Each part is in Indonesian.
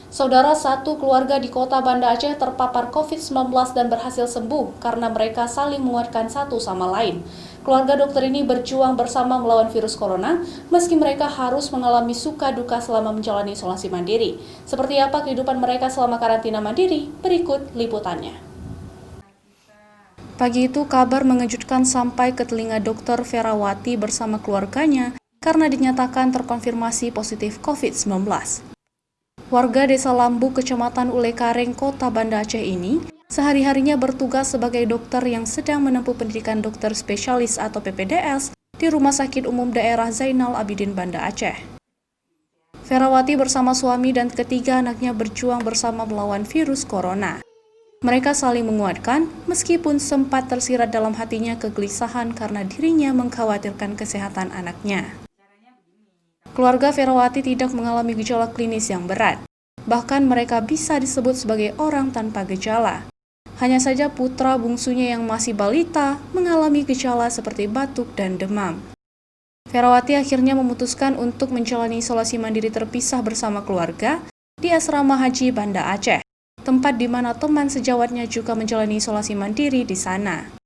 Saudara, satu keluarga di kota Banda Aceh terpapar COVID-19 dan berhasil sembuh karena mereka saling menguatkan satu sama lain. Keluarga dokter ini berjuang bersama melawan virus corona, meski mereka harus mengalami suka duka selama menjalani isolasi mandiri. Seperti apa kehidupan mereka selama karantina mandiri? Berikut liputannya. Pagi itu kabar mengejutkan sampai ke telinga Dr. Ferawati bersama keluarganya karena dinyatakan terkonfirmasi positif COVID-19. Warga Desa Lambu, Kecamatan Ulekareng, Kota Banda Aceh ini sehari-harinya bertugas sebagai dokter yang sedang menempuh pendidikan dokter spesialis atau PPDS di Rumah Sakit Umum Daerah Zainal Abidin, Banda Aceh. Ferawati bersama suami dan ketiga anaknya berjuang bersama melawan virus corona. Mereka saling menguatkan meskipun sempat tersirat dalam hatinya kegelisahan karena dirinya mengkhawatirkan kesehatan anaknya. Keluarga Ferawati tidak mengalami gejala klinis yang berat. Bahkan mereka bisa disebut sebagai orang tanpa gejala. Hanya saja putra bungsunya yang masih balita mengalami gejala seperti batuk dan demam. Ferawati akhirnya memutuskan untuk menjalani isolasi mandiri terpisah bersama keluarga di Asrama Haji Banda Aceh, tempat di mana teman sejawatnya juga menjalani isolasi mandiri di sana.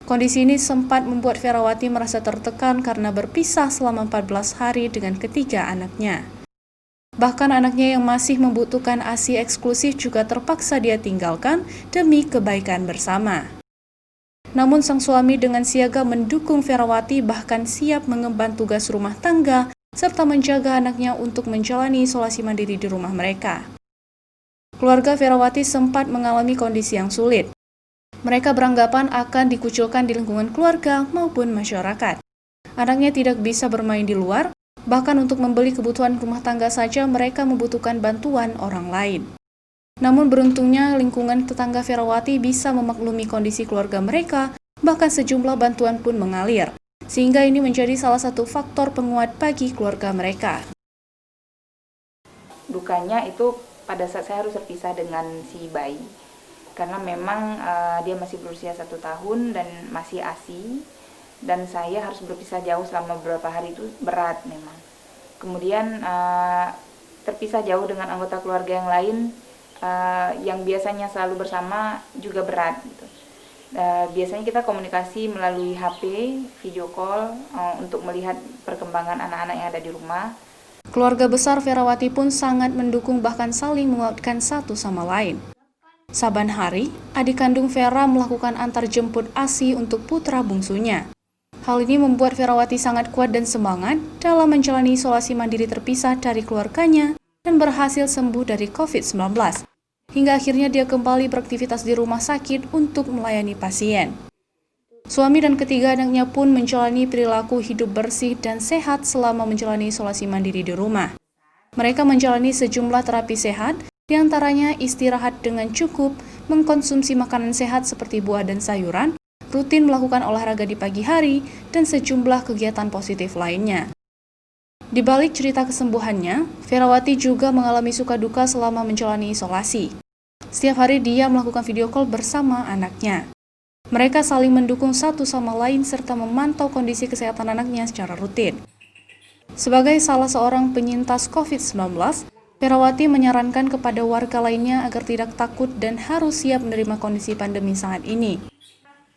Kondisi ini sempat membuat Ferawati merasa tertekan karena berpisah selama 14 hari dengan ketiga anaknya. Bahkan anaknya yang masih membutuhkan ASI eksklusif juga terpaksa dia tinggalkan demi kebaikan bersama. Namun sang suami dengan siaga mendukung Ferawati, bahkan siap mengemban tugas rumah tangga serta menjaga anaknya untuk menjalani isolasi mandiri di rumah mereka. Keluarga Ferawati sempat mengalami kondisi yang sulit. Mereka beranggapan akan dikucilkan di lingkungan keluarga maupun masyarakat. Anaknya tidak bisa bermain di luar, bahkan untuk membeli kebutuhan rumah tangga saja mereka membutuhkan bantuan orang lain. Namun beruntungnya lingkungan tetangga Ferawati bisa memaklumi kondisi keluarga mereka, bahkan sejumlah bantuan pun mengalir, sehingga ini menjadi salah satu faktor penguat bagi keluarga mereka. Dukanya itu pada saat saya harus terpisah dengan si bayi. Karena memang dia masih berusia 1 tahun dan masih ASI, dan saya harus berpisah jauh selama beberapa hari, itu berat memang. Kemudian terpisah jauh dengan anggota keluarga yang lain yang biasanya selalu bersama juga berat gitu. Biasanya kita komunikasi melalui HP, video call untuk melihat perkembangan anak-anak yang ada di rumah. Keluarga besar Ferawati pun sangat mendukung, bahkan saling menguatkan satu sama lain. Saban hari, adik kandung Vera melakukan antar jemput ASI untuk putra bungsunya. Hal ini membuat Ferawati sangat kuat dan semangat dalam menjalani isolasi mandiri terpisah dari keluarganya dan berhasil sembuh dari COVID-19. Hingga akhirnya dia kembali beraktivitas di rumah sakit untuk melayani pasien. Suami dan ketiga anaknya pun menjalani perilaku hidup bersih dan sehat selama menjalani isolasi mandiri di rumah. Mereka menjalani sejumlah terapi sehat, di antaranya istirahat dengan cukup, mengkonsumsi makanan sehat seperti buah dan sayuran, rutin melakukan olahraga di pagi hari, dan sejumlah kegiatan positif lainnya. Di balik cerita kesembuhannya, Ferawati juga mengalami suka duka selama menjalani isolasi. Setiap hari dia melakukan video call bersama anaknya. Mereka saling mendukung satu sama lain serta memantau kondisi kesehatan anaknya secara rutin. Sebagai salah seorang penyintas COVID-19, Ferawati menyarankan kepada warga lainnya agar tidak takut dan harus siap menerima kondisi pandemi saat ini.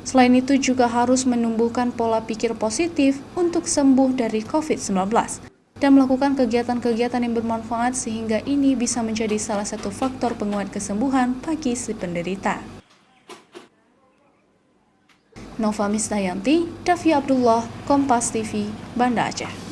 Selain itu juga harus menumbuhkan pola pikir positif untuk sembuh dari COVID-19 dan melakukan kegiatan-kegiatan yang bermanfaat sehingga ini bisa menjadi salah satu faktor penguat kesembuhan bagi si penderita. Nova Misdayanti, Davi Abdullah, Kompas TV, Banda Aceh.